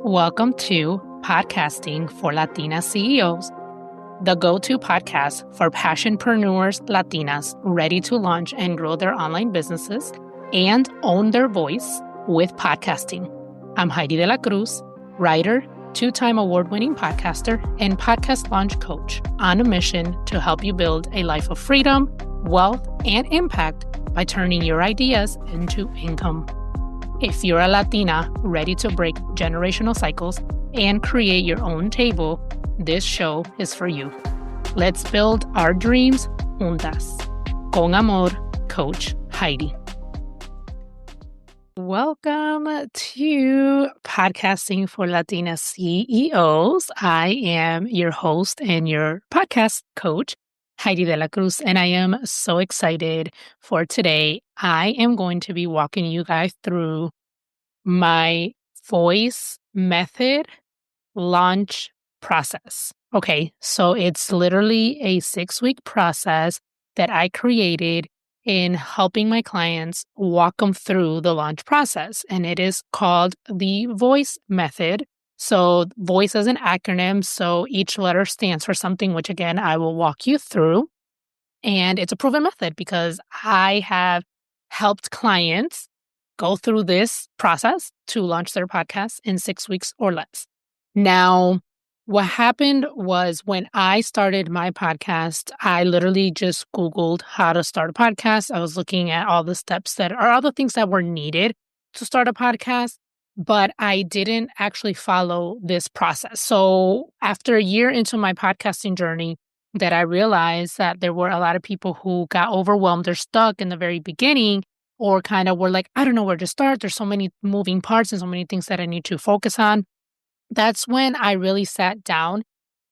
Welcome to Podcasting for Latina CEOs, the go-to podcast for passionpreneurs Latinas ready to launch and grow their online businesses and own their voice with podcasting. I'm Heidi de la Cruz, writer, two-time award-winning podcaster, and podcast launch coach on a mission to help you build a life of freedom, wealth, and impact by turning your ideas into income. If you're a Latina ready to break generational cycles and create your own table, this show is for you. Let's build our dreams juntas. Con amor, Coach Heidi. Welcome to Podcasting for Latina CEOs. I am your host and your podcast coach, Heidi de la Cruz, and I am so excited for today. I am going to be walking you guys through my V.O.I.C.E method launch process. Okay, so it's literally a 6-week process that I created in helping my clients walk them through the launch process, and it is called the V.O.I.C.E method. So V.O.I.C.E is an acronym, so each letter stands for something, which again, I will walk you through. And it's a proven method because I have helped clients go through this process to launch their podcast in 6 weeks or less. Now, what happened was when I started my podcast, I literally just Googled how to start a podcast. I was looking at all the steps that are all the things that were needed to start a podcast, but I didn't actually follow this process. So after a year into my podcasting journey, that I realized that there were a lot of people who got overwhelmed or stuck in the very beginning, or kind of were like, I don't know where to start. There's so many moving parts and so many things that I need to focus on. That's when I really sat down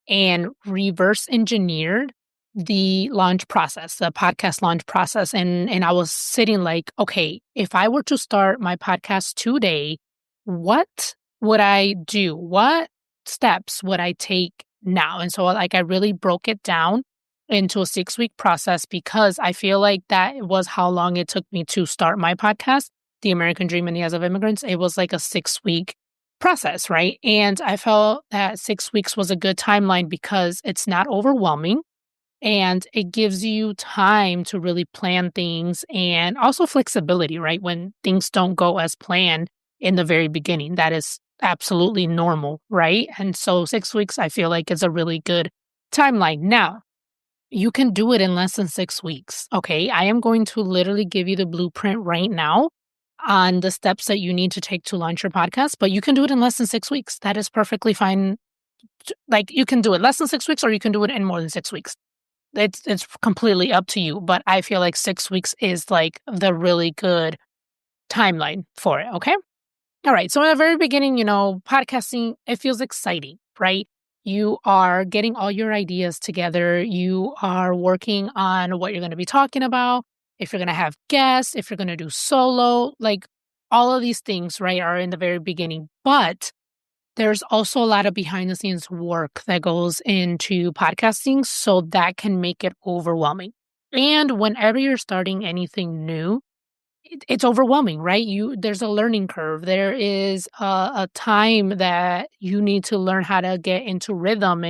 and reverse engineered the launch process, the podcast launch process. And I was sitting like, okay, if I were to start my podcast today, what would I do? What steps would I take now? And so I really broke it down into a 6-week process because I feel like that was how long it took me to start my podcast, The American Dream in the Eyes of Immigrants. It was like a 6-week process, right? And I felt that 6 weeks was a good timeline because it's not overwhelming and it gives you time to really plan things and also flexibility, right? When things don't go as planned in the very beginning, that is absolutely normal, right? And so 6 weeks, I feel like is a really good timeline. Now, you can do it in less than 6 weeks, okay? I am going to literally give you the blueprint right now on the steps that you need to take to launch your podcast, but you can do it in less than 6 weeks. That is perfectly fine. Like you can do it less than 6 weeks or you can do it in more than 6 weeks. It's completely up to you, but I feel like 6 weeks is like the really good timeline for it, okay? All right, so in the very beginning, podcasting, it feels exciting, right? You are getting all your ideas together. You are working on what you're going to be talking about. If you're going to have guests, if you're going to do solo, like all of these things, right, are in the very beginning. But there's also a lot of behind the scenes work that goes into podcasting, so that can make it overwhelming. And whenever you're starting anything new, it's overwhelming, right? There's a learning curve. There is a time that you need to learn how to get into rhythm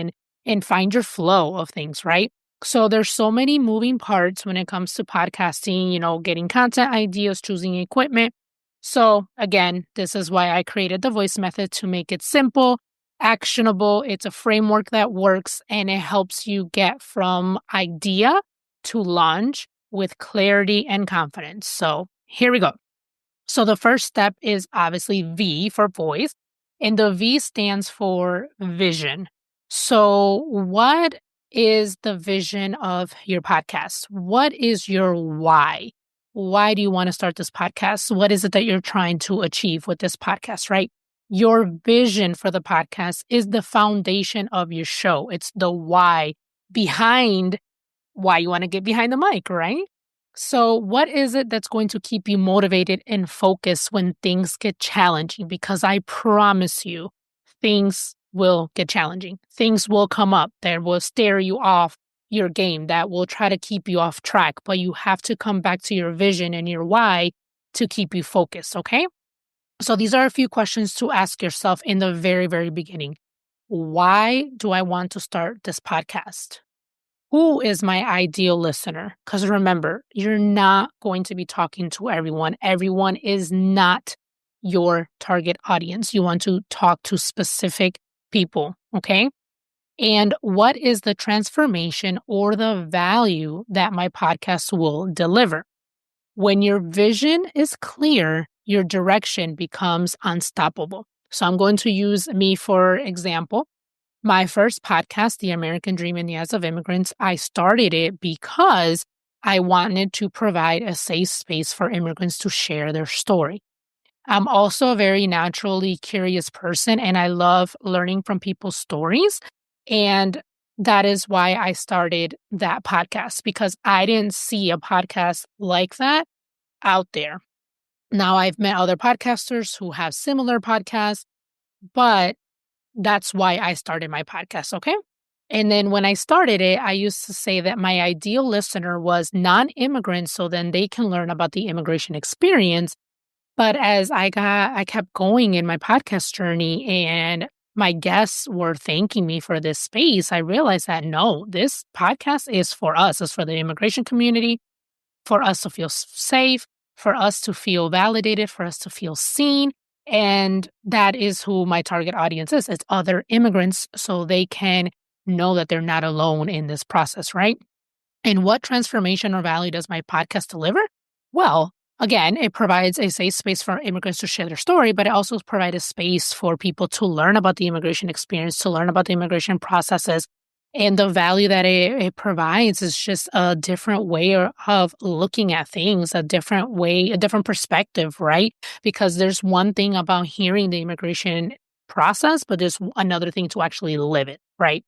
and find your flow of things, right? So there's so many moving parts when it comes to podcasting, getting content ideas, choosing equipment. So again, this is why I created the V.O.I.C.E method to make it simple, actionable. It's a framework that works and it helps you get from idea to launch with clarity and confidence. So here we go. So the first step is obviously V for voice, and the V stands for vision. So what is the vision of your podcast? What is your why? Why do you want to start this podcast? What is it that you're trying to achieve with this podcast, right? Your vision for the podcast is the foundation of your show. It's the why behind why you want to get behind the mic, right? So what is it that's going to keep you motivated and focused when things get challenging? Because I promise you, things will get challenging. Things will come up that will stare you off your game, that will try to keep you off track. But you have to come back to your vision and your why to keep you focused, okay? So these are a few questions to ask yourself in the very, very beginning. Why do I want to start this podcast? Who is my ideal listener? Because remember, you're not going to be talking to everyone. Everyone is not your target audience. You want to talk to specific people, okay? And what is the transformation or the value that my podcast will deliver? When your vision is clear, your direction becomes unstoppable. So I'm going to use me for example. My first podcast, The American Dream in the Eyes of Immigrants, I started it because I wanted to provide a safe space for immigrants to share their story. I'm also a very naturally curious person and I love learning from people's stories. And that is why I started that podcast because I didn't see a podcast like that out there. Now, I've met other podcasters who have similar podcasts, but that's why I started my podcast, okay? And then when I started it, I used to say that my ideal listener was non-immigrants so then they can learn about the immigration experience. But as I kept going in my podcast journey and my guests were thanking me for this space, I realized that no, this podcast is for us. It's for the immigration community, for us to feel safe, for us to feel validated, for us to feel seen. And that is who my target audience is. It's other immigrants so they can know that they're not alone in this process, right? And what transformation or value does my podcast deliver? Well, again, it provides a safe space for immigrants to share their story, but it also provides a space for people to learn about the immigration experience, to learn about the immigration processes. And the value that it provides is just a different way of looking at things, a different way, a different perspective, right? Because there's one thing about hearing the immigration process, but there's another thing to actually live it, right?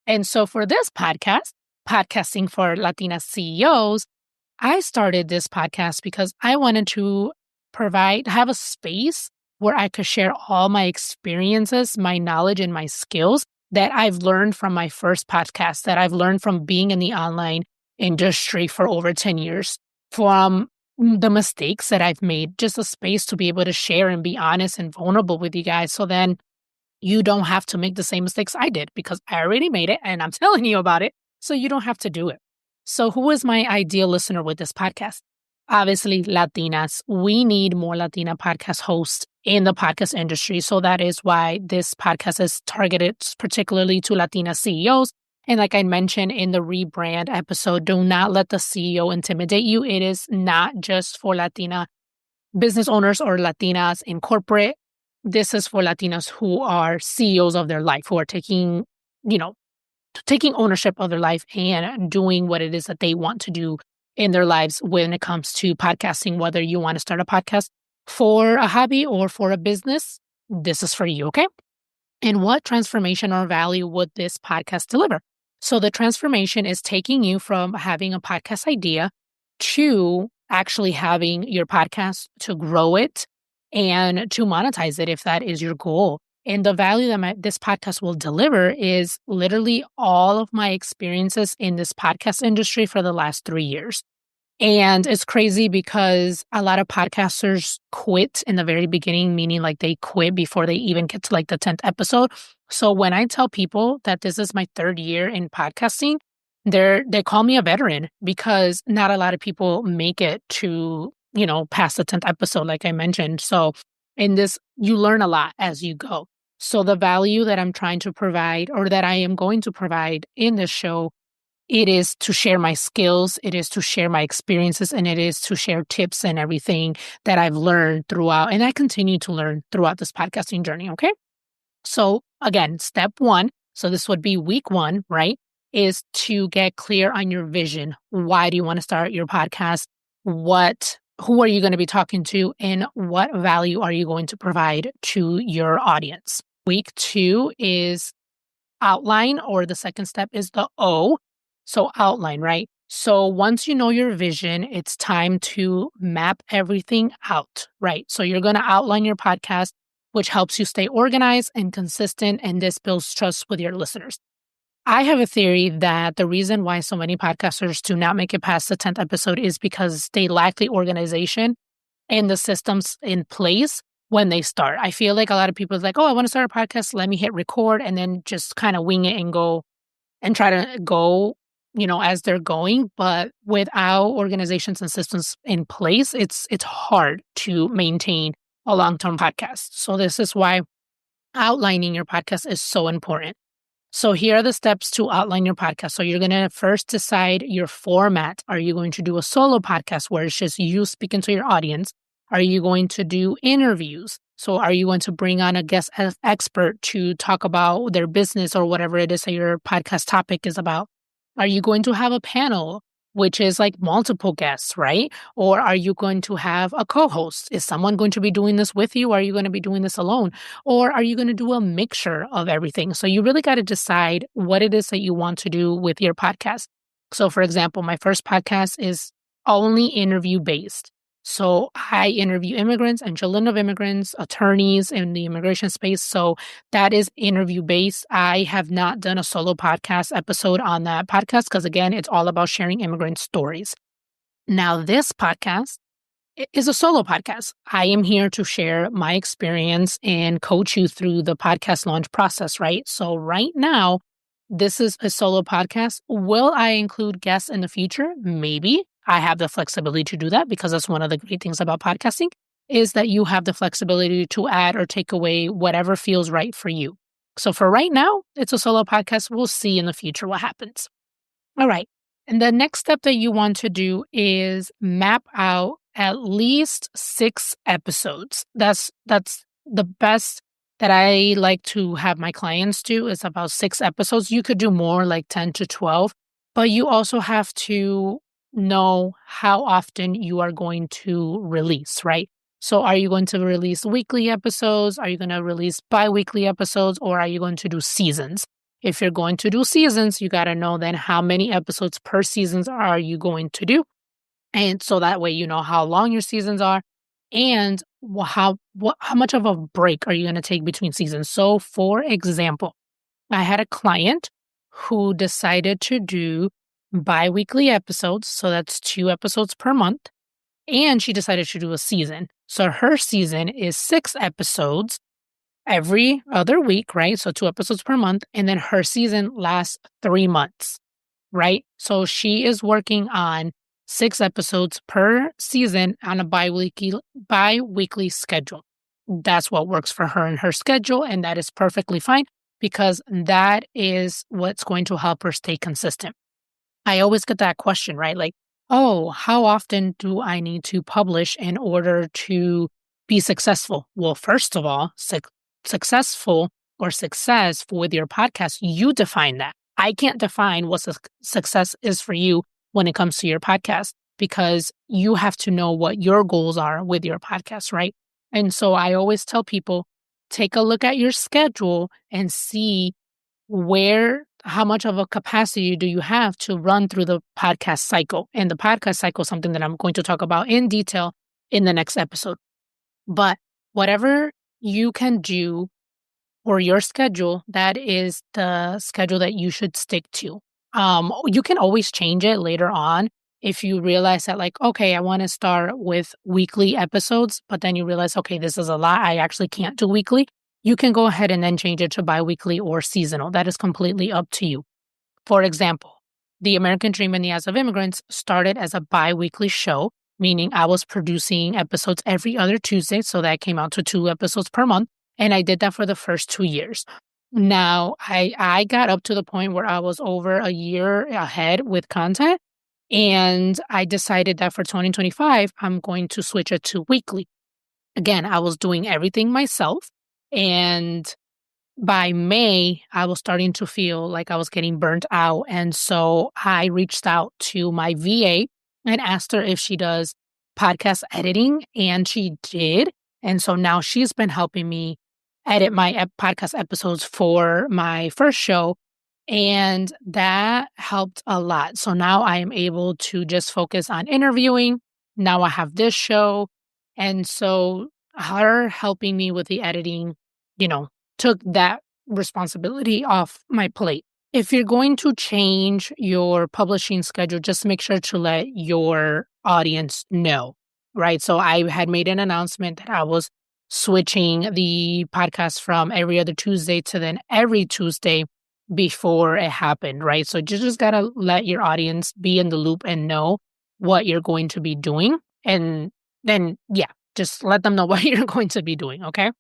And so for this podcast, Podcasting for Latina CEOs, I started this podcast because I wanted to have a space where I could share all my experiences, my knowledge, and my skills that I've learned from my first podcast, that I've learned from being in the online industry for over 10 years, from the mistakes that I've made, just a space to be able to share and be honest and vulnerable with you guys. So then you don't have to make the same mistakes I did because I already made it and I'm telling you about it. So you don't have to do it. So who is my ideal listener with this podcast? Obviously, Latinas. We need more Latina podcast hosts in the podcast industry. So that is why this podcast is targeted particularly to Latina CEOs. And like I mentioned in the rebrand episode, do not let the CEO intimidate you. It is not just for Latina business owners or Latinas in corporate. This is for Latinas who are CEOs of their life, who are taking ownership of their life and doing what it is that they want to do in their lives when it comes to podcasting, whether you want to start a podcast for a hobby or for a business, this is for you, okay? And what transformation or value would this podcast deliver? So the transformation is taking you from having a podcast idea to actually having your podcast, to grow it and to monetize it if that is your goal. And the value that this podcast will deliver is literally all of my experiences in this podcast industry for the last 3 years. And it's crazy because a lot of podcasters quit in the very beginning, meaning like they quit before they even get to like the 10th episode. So when I tell people that this is my 3rd year in podcasting, they call me a veteran because not a lot of people make it to, past the 10th episode, like I mentioned. So in this, you learn a lot as you go. So the value that I'm trying to provide or that I am going to provide in this show, it is to share my skills, it is to share my experiences, and it is to share tips and everything that I've learned throughout, and I continue to learn throughout this podcasting journey, okay? So again, step 1, so this would be week 1, right, is to get clear on your vision. Why do you want to start your podcast? Who are you going to be talking to, and what value are you going to provide to your audience? Week 2 is outline, or the second step is the O. So outline, right? So once you know your vision, it's time to map everything out, right? So you're going to outline your podcast, which helps you stay organized and consistent, and this builds trust with your listeners. I have a theory that the reason why so many podcasters do not make it past the 10th episode is because they lack the organization and the systems in place when they start. I feel like a lot of people is like, oh, I want to start a podcast. Let me hit record and then just kind of wing it and go and try to go, as they're going. But without organizations and systems in place, it's hard to maintain a long-term podcast. So this is why outlining your podcast is so important. So here are the steps to outline your podcast. So you're going to first decide your format. Are you going to do a solo podcast where it's just you speaking to your audience? Are you going to do interviews? So are you going to bring on a guest expert to talk about their business or whatever it is that your podcast topic is about? Are you going to have a panel, which is like multiple guests, right? Or are you going to have a co-host? Is someone going to be doing this with you? Or are you going to be doing this alone? Or are you going to do a mixture of everything? So you really got to decide what it is that you want to do with your podcast. So for example, my first podcast is only interview based. So I interview immigrants and children of immigrants, attorneys in the immigration space. So that is interview based. I have not done a solo podcast episode on that podcast because, again, it's all about sharing immigrant stories. Now, this podcast is a solo podcast. I am here to share my experience and coach you through the podcast launch process, right? So right now, this is a solo podcast. Will I include guests in the future? Maybe. I have the flexibility to do that because that's one of the great things about podcasting is that you have the flexibility to add or take away whatever feels right for you. So for right now, it's a solo podcast. We'll see in the future what happens. All right. And the next step that you want to do is map out at least 6 episodes. That's the best that I like to have my clients do is about 6 episodes. You could do more like 10 to 12, but you also have to know how often you are going to release, right? So are you going to release weekly episodes? Are you going to release bi-weekly episodes? Or are you going to do seasons? If you're going to do seasons, you got to know then how many episodes per seasons are you going to do. And so that way you know how long your seasons are and how much of a break are you going to take between seasons. So for example, I had a client who decided to do bi-weekly episodes. So that's 2 episodes per month. And she decided to do a season. So her season is 6 episodes every other week, right? So 2 episodes per month. And then her season lasts 3 months, right? So she is working on 6 episodes per season on a bi-weekly schedule. That's what works for her and her schedule. And that is perfectly fine because that is what's going to help her stay consistent. I always get that question, right? Like, oh, how often do I need to publish in order to be successful? Well, first of all, successful or success with your podcast, you define that. I can't define what success is for you when it comes to your podcast because you have to know what your goals are with your podcast, right? And so I always tell people, take a look at your schedule and see how much of a capacity do you have to run through the podcast cycle? And the podcast cycle is something that I'm going to talk about in detail in the next episode. But whatever you can do for your schedule, that is the schedule that you should stick to. You can always change it later on if you realize that like, okay, I want to start with weekly episodes, but then you realize, okay, this is a lot. I actually can't do weekly. You can go ahead and then change it to bi-weekly or seasonal. That is completely up to you. For example, The American Dream in the Eyes of Immigrants started as a bi-weekly show, meaning I was producing episodes every other Tuesday. So that came out to 2 episodes per month. And I did that for the first 2 years. Now, I got up to the point where I was over a year ahead with content. And I decided that for 2025, I'm going to switch it to weekly. Again, I was doing everything myself. And by May, I was starting to feel like I was getting burnt out. And so I reached out to my VA and asked her if she does podcast editing. And she did. And so now she's been helping me edit my podcast episodes for my first show. And that helped a lot. So now I am able to just focus on interviewing. Now I have this show. And so her helping me with the editing, took that responsibility off my plate. If you're going to change your publishing schedule, just make sure to let your audience know, right? So I had made an announcement that I was switching the podcast from every other Tuesday to then every Tuesday before it happened, right? So you just got to let your audience be in the loop and know what you're going to be doing. And then, yeah, just let them know what you're going to be doing. Okay.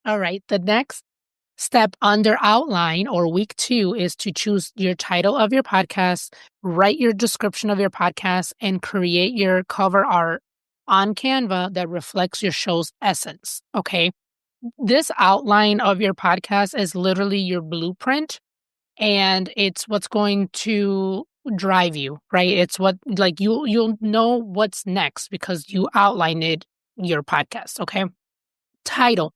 All right. The next step under outline or week 2 is to choose your title of your podcast, write your description of your podcast, and create your cover art on Canva that reflects your show's essence. Okay. This outline of your podcast is literally your blueprint, and it's what's going to drive you, right? It's what, like, you'll know what's next because you outlined your podcast. Okay. Title,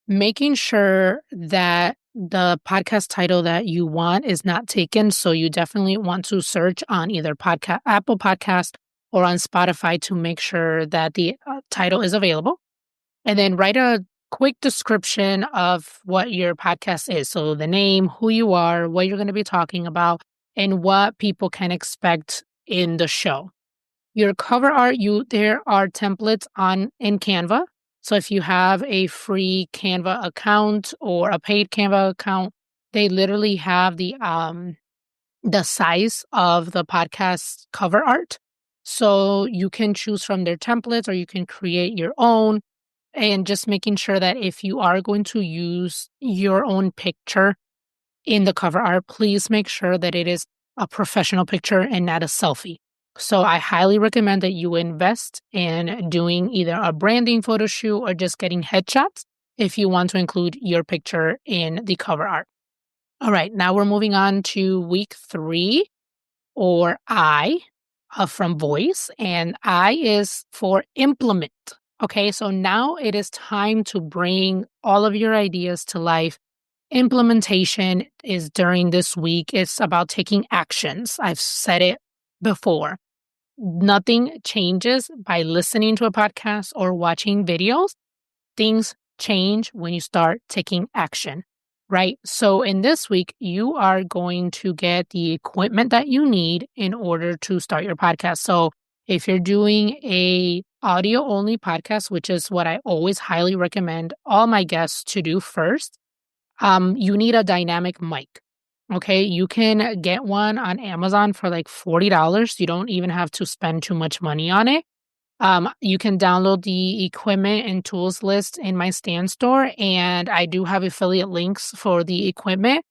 making sure that the podcast title that you want is not taken. So you definitely want to search on either podcast, Apple Podcast, or on Spotify to make sure that the title is available. And then write a quick description of what your podcast is. So the name, who you are, what you're going to be talking about, and what people can expect in the show. Your cover art, there are templates in Canva. So if you have a free Canva account or a paid Canva account, they literally have the size of the podcast cover art. So you can choose from their templates or you can create your own, and just making sure that if you are going to use your own picture in the cover art, please make sure that it is a professional picture and not a selfie. So I highly recommend that you invest in doing either a branding photo shoot or just getting headshots if you want to include your picture in the cover art. All right, now we're moving on to week 3, or I, from V.O.I.C.E, and I is for implement. Okay, so now it is time to bring all of your ideas to life. Implementation is during this week. It's about taking actions. I've said it before. Nothing changes by listening to a podcast or watching videos. Things change when you start taking action, right? So in this week, you are going to get the equipment that you need in order to start your podcast. So if you're doing a audio only podcast, which is what I always highly recommend all my guests to do first, you need a dynamic mic. Okay, you can get one on Amazon for like $40. You don't even have to spend too much money on it. You can download the equipment and tools list in my Stand store, and I do have affiliate links for the equipment.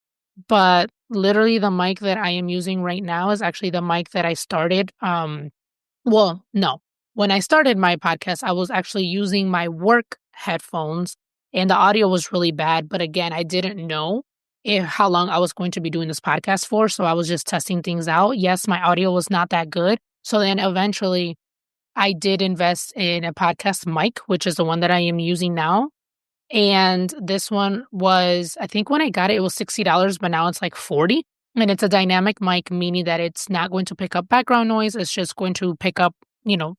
But literally, the mic that I am using right now is actually the mic that I started. Well, no. When I started my podcast, I was actually using my work headphones and the audio was really bad. But again, I didn't know how long I was going to be doing this podcast for. So I was just testing things out. Yes, my audio was not that good. So then eventually I did invest in a podcast mic, which is the one that I am using now. And this one was, I think when I got it, it was $60, but now it's like $40. And it's a dynamic mic, meaning that it's not going to pick up background noise. It's just going to pick up,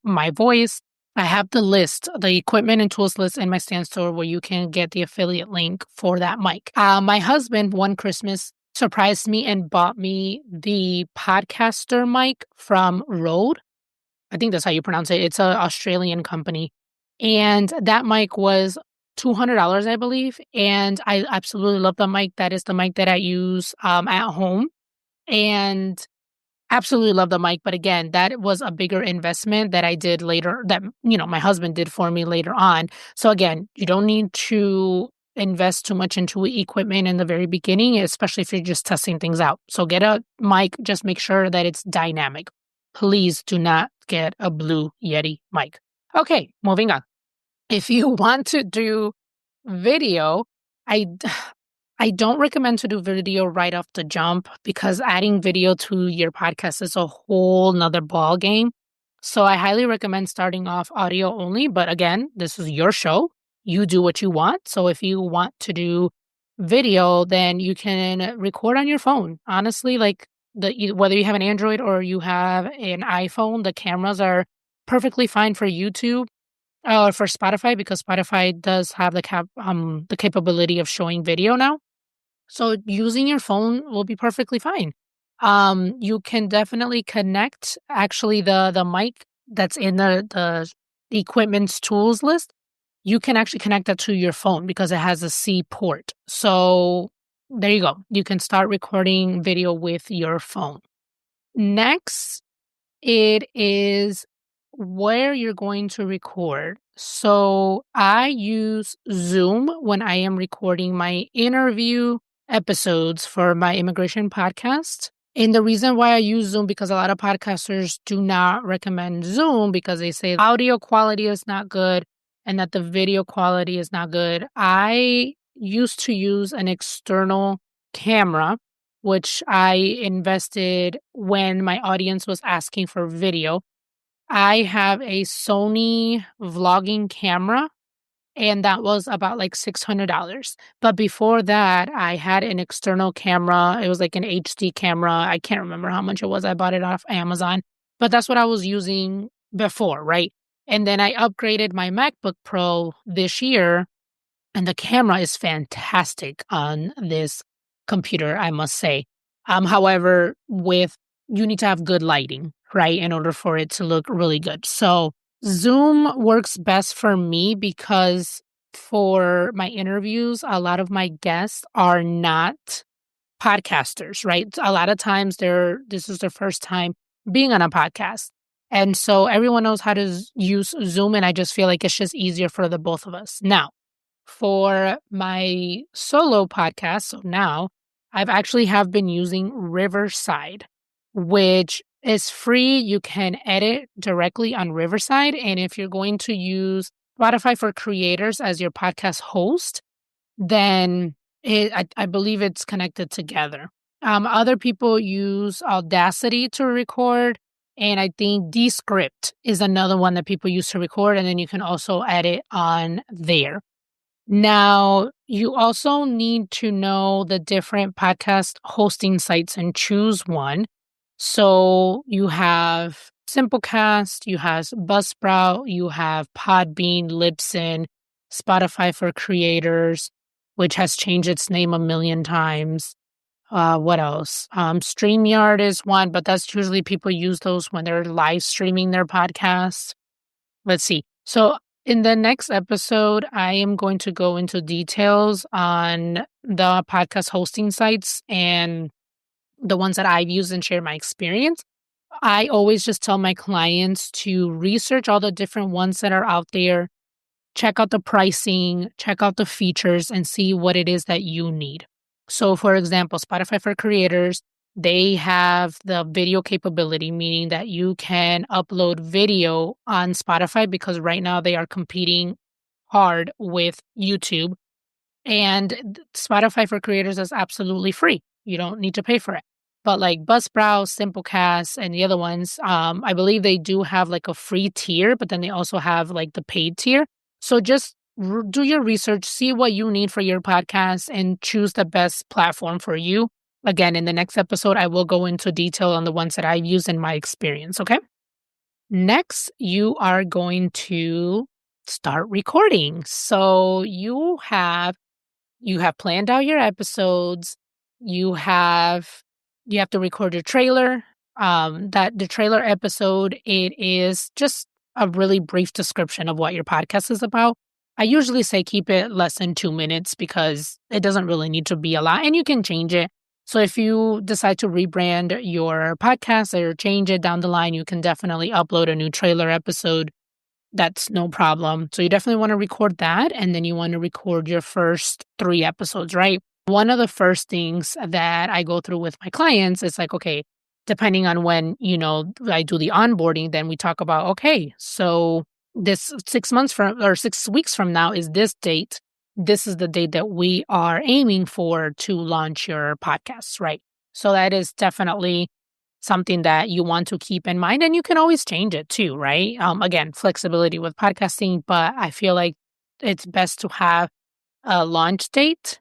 my voice. I have the list, the equipment and tools list in my Stand store where you can get the affiliate link for that mic. My husband, one Christmas, surprised me and bought me the podcaster mic from Rode. I think that's how you pronounce it. It's an Australian company. And that mic was $200, I believe. And I absolutely love the mic. That is the mic that I use at home. And absolutely love the mic. But again, that was a bigger investment that I did later, that, my husband did for me later on. So again, you don't need to invest too much into equipment in the very beginning, especially if you're just testing things out. So get a mic, just make sure that it's dynamic. Please do not get a Blue Yeti mic. Okay, moving on. If you want to do video, I don't recommend to do video right off the jump because adding video to your podcast is a whole nother ball game. So I highly recommend starting off audio only. But again, this is your show. You do what you want. So if you want to do video, then you can record on your phone. Honestly, like whether you have an Android or you have an iPhone, the cameras are perfectly fine for YouTube or for Spotify, because Spotify does have the capability of showing video now. So using your phone will be perfectly fine. You can definitely connect actually the mic that's in the equipment's tools list. you can actually connect that to your phone because it has a C port. So there you go. You can start recording video with your phone. Next, it is where you're going to record. So I use Zoom when I am recording my interview episodes for my immigration podcast. And the reason why I use Zoom, because a lot of podcasters do not recommend Zoom because they say audio quality is not good and that the video quality is not good. I used to use an external camera, which I invested when my audience was asking for video. I have a Sony vlogging camera, and that was about like $600. But before that, I had an external camera. It was like an HD camera. I can't remember how much it was. I bought it off Amazon, but that's what I was using before, right? And then I upgraded my MacBook Pro this year, and the camera is fantastic on this computer, I must say. However, with you need to have good lighting, right, in order for it to look really good. So Zoom works best for me because for my interviews, a lot of my guests are not podcasters, right? A lot of times this is their first time being on a podcast. And so everyone knows how to use Zoom, and I just feel like it's just easier for the both of us. Now, for my solo podcast, so now I've actually have been using Riverside, which is free. You can edit directly on Riverside. And if you're going to use Spotify for Creators as your podcast host, then I believe it's connected together. Other people use Audacity to record. And I think Descript is another one that people use to record. And then you can also edit on there. Now, you also need to know the different podcast hosting sites and choose one. So you have Simplecast, you have Buzzsprout, you have Podbean, Libsyn, Spotify for Creators, which has changed its name a million times. What else? StreamYard is one, but that's usually people use those when they're live streaming their podcasts. Let's see. So in the next episode, I am going to go into details on the podcast hosting sites and the ones that I've used and share my experience. I always just tell my clients to research all the different ones that are out there, check out the pricing, check out the features, and see what it is that you need. So, for example, Spotify for Creators, they have the video capability, meaning that you can upload video on Spotify because right now they are competing hard with YouTube. And Spotify for Creators is absolutely free. You don't need to pay for it. But like Buzzsprout, Simplecast, and the other ones, I believe they do have like a free tier, but then they also have like the paid tier. So just do your research, see what you need for your podcast, and choose the best platform for you. Again, in the next episode, I will go into detail on the ones that I've used in my experience, okay? Next, you are going to start recording. So you have planned out your episodes. You have to record your trailer. That the trailer episode, it is just a really brief description of what your podcast is about. I usually say keep it less than 2 minutes because it doesn't really need to be a lot, and you can change it. So if you decide to rebrand your podcast or change it down the line, you can definitely upload a new trailer episode. That's no problem. So you definitely want to record that, and then you want to record your first 3 episodes, right? One of the first things that I go through with my clients is like, okay, depending on when, I do the onboarding, then we talk about, okay, so this 6 months from or 6 weeks from now is this date. This is the date that we are aiming for to launch your podcast, right? So that is definitely something that you want to keep in mind, and you can always change it too, right? Again, flexibility with podcasting, but I feel like it's best to have a launch date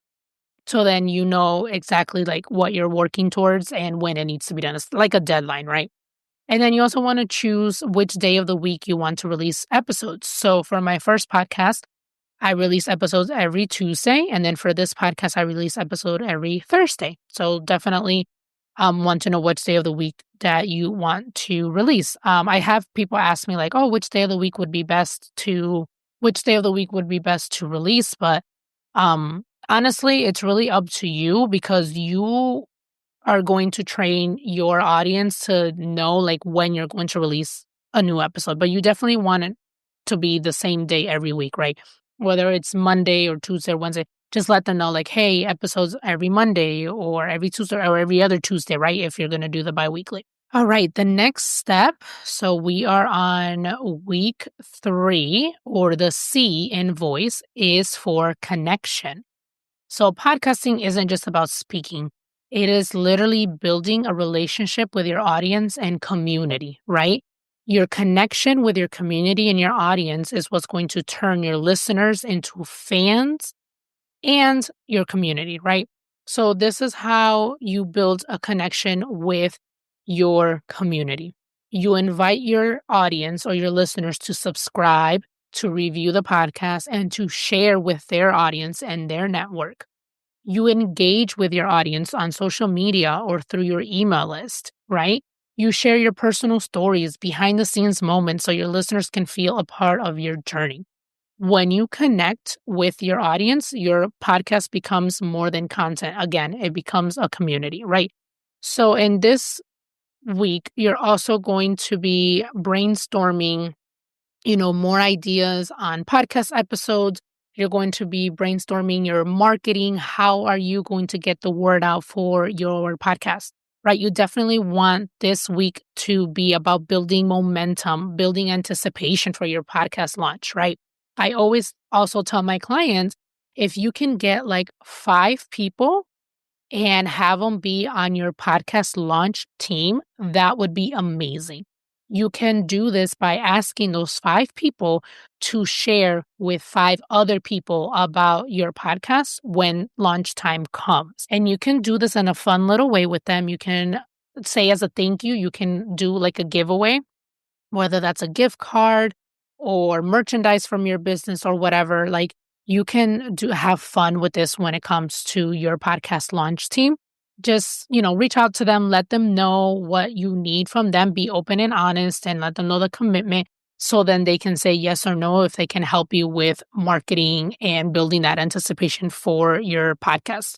so then you know exactly like what you're working towards and when it needs to be done. It's like a deadline, right? And then you also want to choose which day of the week you want to release episodes. So for my first podcast, I release episodes every Tuesday. And then for this podcast, I release episode every Thursday. So definitely want to know which day of the week that you want to release. I have people ask me like, oh, which day of the week would be best to which day of the week would be best to release. But honestly, it's really up to you because you are going to train your audience to know like when you're going to release a new episode. But you definitely want it to be the same day every week, right? Whether it's Monday or Tuesday or Wednesday, just let them know like, hey, episodes every Monday or every Tuesday or every other Tuesday, right? If you're going to do the biweekly. All right, the next step. So we are on week 3, or the C in voice is for connection. So podcasting isn't just about speaking. It is literally building a relationship with your audience and community, right? Your connection with your community and your audience is what's going to turn your listeners into fans and your community, right? So this is how you build a connection with your community. You invite your audience or your listeners to subscribe, to review the podcast, and to share with their audience and their network. You engage with your audience on social media or through your email list, right? You share your personal stories, behind the scenes moments so your listeners can feel a part of your journey. When you connect with your audience, your podcast becomes more than content. Again, it becomes a community, right? So in this week, you're also going to be brainstorming more ideas on podcast episodes. You're going to be brainstorming your marketing. How are you going to get the word out for your podcast? Right? You definitely want this week to be about building momentum, building anticipation for your podcast launch, right? I always also tell my clients, if you can get like 5 people and have them be on your podcast launch team, that would be amazing. You can do this by asking those 5 people to share with 5 other people about your podcast when launch time comes. And you can do this in a fun little way with them. You can say, as a thank you, you can do like a giveaway, whether that's a gift card or merchandise from your business or whatever. Like, you can have fun with this when it comes to your podcast launch team. Just, reach out to them, let them know what you need from them, be open and honest, and let them know the commitment, so then they can say yes or no if they can help you with marketing and building that anticipation for your podcast.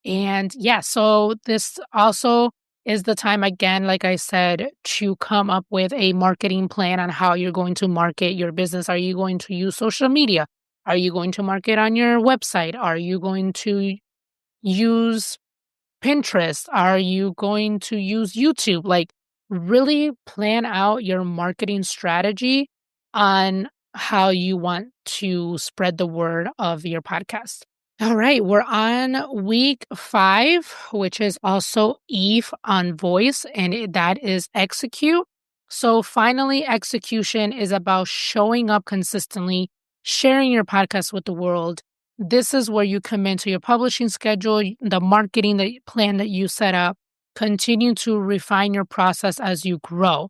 And yeah, so this also is the time, again, like I said, to come up with a marketing plan on how you're going to market your business. Are you going to use social media? Are you going to market on your website? Are you going to use Pinterest? Are you going to use YouTube? Like, really plan out your marketing strategy on how you want to spread the word of your podcast. All right, we're on week 5, which is also Eve on voice, and that is execute. So finally, execution is about showing up consistently, sharing your podcast with the world. This is where you commit to your publishing schedule, the marketing plan that you set up. Continue to refine your process as you grow.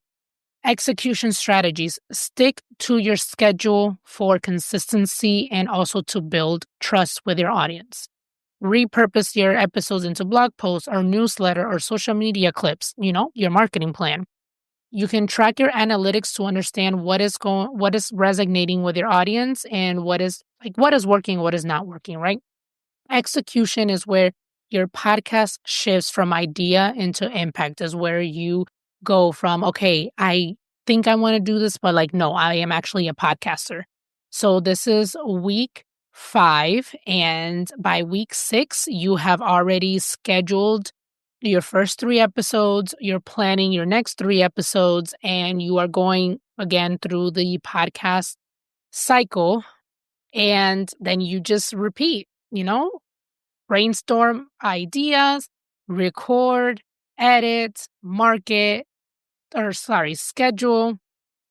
Execution strategies: stick to your schedule for consistency and also to build trust with your audience. Repurpose your episodes into blog posts or newsletter or social media clips, your marketing plan. You can track your analytics to understand what is resonating with your audience and what is working, what is not working, right? Execution is where your podcast shifts from idea into impact, is where you go from, okay, I think I want to do this, but like, no, I am actually a podcaster. So this is week 5. And by week 6, you have already scheduled your first 3 episodes. You're planning your next 3 episodes, and you are going again through the podcast cycle. And then you just repeat, brainstorm ideas, record, edit, schedule,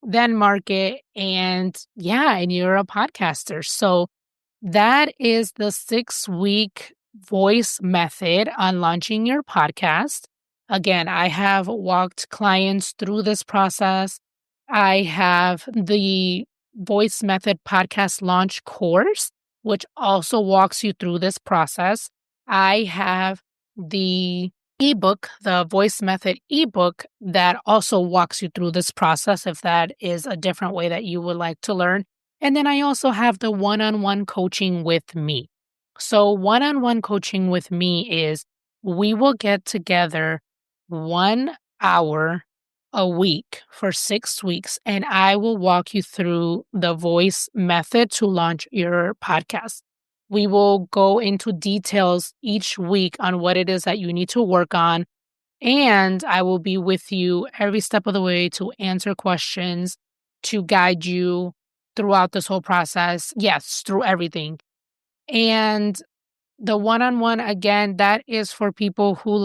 then market, and and you're a podcaster. So that is the 6-week voice method on launching your podcast. Again, I have walked clients through this process. I have the voice method podcast launch course, which also walks you through this process. I have the ebook, the voice method ebook, that also walks you through this process if that is a different way that you would like to learn. And then I also have the one-on-one coaching with me. So, one-on-one coaching with me is we will get together 1 hour a week for 6 weeks, and I will walk you through the voice method to launch your podcast. We will go into details each week on what it is that you need to work on. And I will be with you every step of the way to answer questions, to guide you throughout this whole process. Yes, through everything. And the one-on-one, again, that is for people who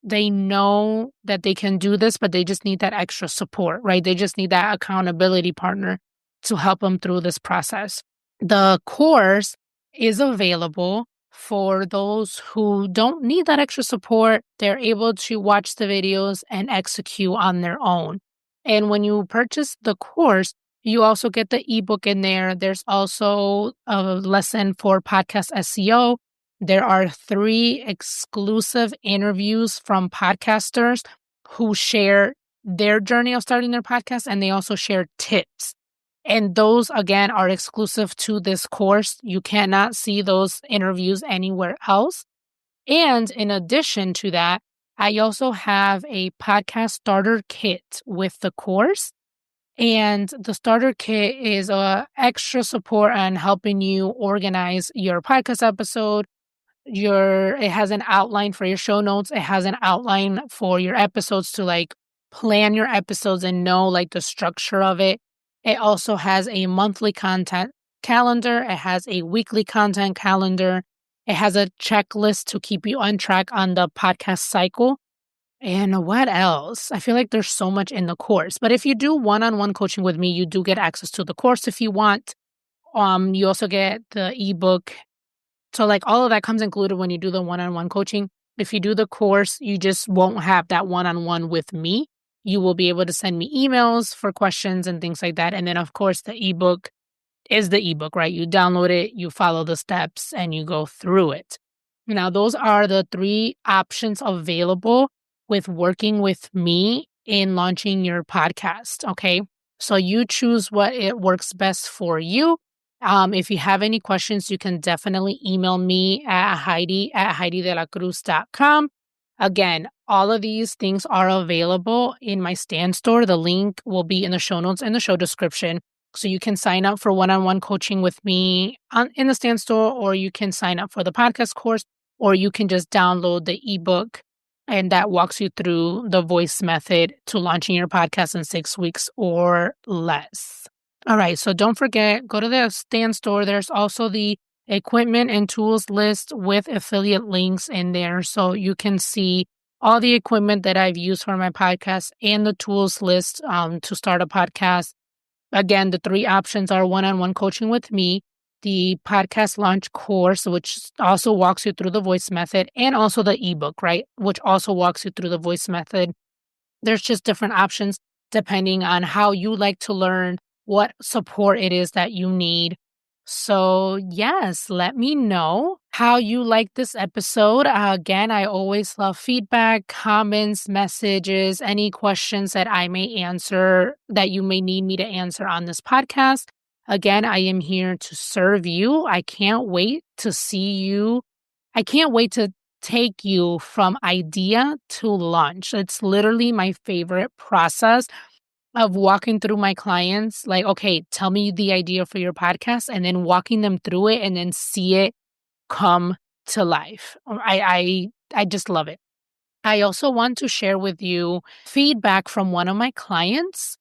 they know that they can do this, but they just need that extra support, right? They just need that accountability partner to help them through this process. The course is available for those who don't need that extra support. They're able to watch the videos and execute on their own. And when you purchase the course, you also get the ebook in there. There's also a lesson for podcast SEO. There are 3 exclusive interviews from podcasters who share their journey of starting their podcast, and they also share tips. And those, again, are exclusive to this course. You cannot see those interviews anywhere else. And in addition to that, I also have a podcast starter kit with the course. And the starter kit is extra support on helping you organize your podcast episode. It has an outline for your show notes. It has an outline for your episodes to plan your episodes and know the structure of it. It also has a monthly content calendar. It has a weekly content calendar. It has a checklist to keep you on track on the podcast cycle. And what else? I feel like there's so much in the course. But if you do one-on-one coaching with me, you do get access to the course if you want. You also get the ebook. So all of that comes included when you do the one-on-one coaching. If you do the course, you just won't have that one-on-one with me. You will be able to send me emails for questions and things like that. And then, of course, the ebook is the ebook, right? You download it, you follow the steps, and you go through it. Now, those are the 3 options available with working with me in launching your podcast. Okay. So you choose what it works best for you. If you have any questions, you can definitely email me at heidi@heididelacruz.com. Again, all of these things are available in my Stand store. The link will be in the show notes and the show description. So you can sign up for one-on-one coaching with me in the Stand store, or you can sign up for the podcast course, or you can just download the ebook, and that walks you through the voice method to launching your podcast in 6 weeks or less. All right, so don't forget, go to the Stand store. There's also the equipment and tools list with affiliate links in there, so you can see all the equipment that I've used for my podcast and the tools list to start a podcast. Again, the 3 options are one-on-one coaching with me, the podcast launch course, which also walks you through the voice method, and also the ebook, right, which also walks you through the voice method. There's just different options depending on how you like to learn, what support it is that you need. So, yes, let me know how you like this episode. Again, I always love feedback, comments, messages, any questions that I may answer that you may need me to answer on this podcast. Again, I am here to serve you. I can't wait to see you. I can't wait to take you from idea to launch. It's literally my favorite process of walking through my clients, okay, tell me the idea for your podcast, and then walking them through it and then see it come to life. I just love it. I also want to share with you feedback from one of my clients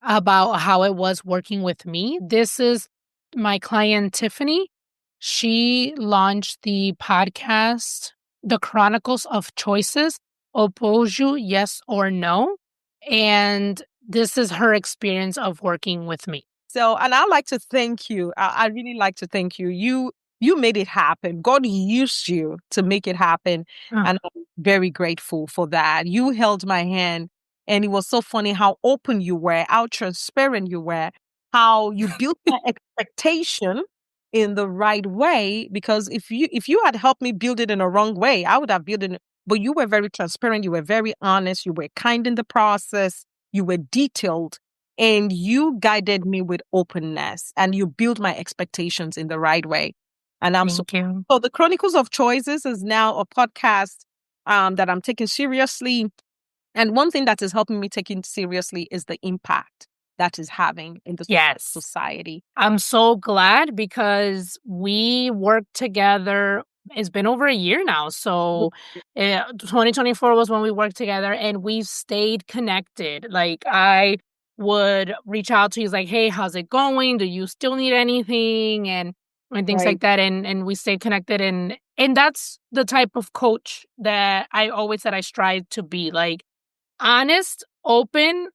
about how it was working with me. This is my client, Tiffany. She launched the podcast, The Chronicles of Choices, Oppose You, Yes or No. And this is her experience of working with me. So, and I'd like to thank you. I really like to thank you. You made it happen. God used you to make it happen. And I'm very grateful for that. You held my hand, and it was so funny how open you were, how transparent you were, how you built my expectation in the right way. Because if you had helped me build it in a wrong way, I would have built it. But you were very transparent. You were very honest. You were kind in the process. You were detailed. and you guided me with openness, and you built my expectations in the right way. And Thank you. so the Chronicles of Choices is now a podcast that I'm taking seriously. And one thing that is helping me take it seriously is the impact that is having in the society. I'm so glad because we worked together. It's been over a year now. So 2024 was when we worked together, and we've stayed connected. Like, I would reach out to you like, hey, how's it going? Do you still need anything? And things like that. And we stayed connected. And that's the type of coach that I always said I strive to be, like, honest, open,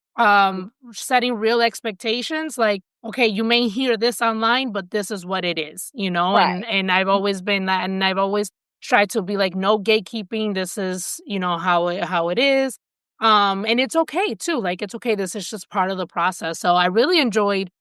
setting real expectations. Like, okay, you may hear this online, but this is what it is, you know? And I've always been that, and I've always tried to be like, no gatekeeping. This is, you know, how it is. And it's okay too. Like, it's okay. This is just part of the process. So I really enjoyed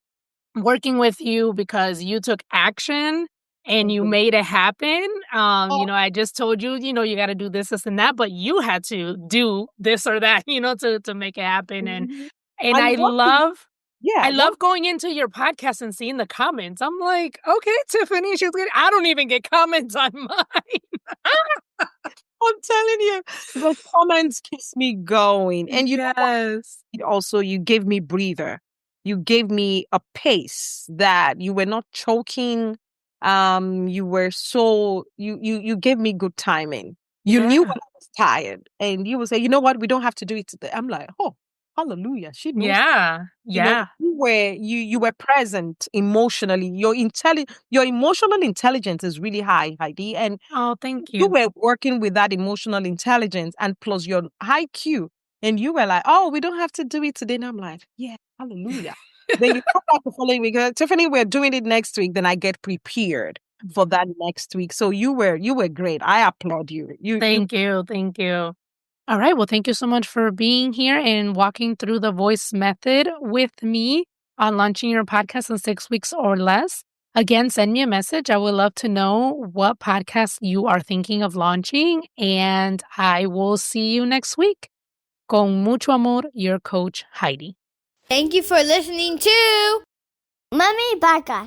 working with you because you took action and you made it happen. You know, I just told you, you know, you got to do this, and that, but you had to do this or that, you know, to make it happen. And I love going into your podcast and seeing the comments. I'm like, okay, Tiffany, I don't even get comments on mine. I'm telling you, the comments keeps me going. And you know what? Also, you gave me breather. You gave me a pace that you were not choking. You were you gave me good timing. You knew when I was tired, and you would say, you know what, we don't have to do it today. I'm like, oh, hallelujah. She knows. Yeah. You know, you were present emotionally. Your emotional intelligence is really high, Heidi. And oh, thank you. You were working with that emotional intelligence and plus your IQ. And you were like, oh, we don't have to do it today. And I'm like, yeah, hallelujah. Then you come back the following week. Tiffany, we're doing it next week. Then I get prepared for that next week. So you were great. I applaud you. Thank you. All right. Well, thank you so much for being here and walking through the voice method with me on launching your podcast in 6 weeks or less. Again, send me a message. I would love to know what podcast you are thinking of launching, and I will see you next week. Con mucho amor, your coach, Heidi. Thank you for listening to Mommy Podcast.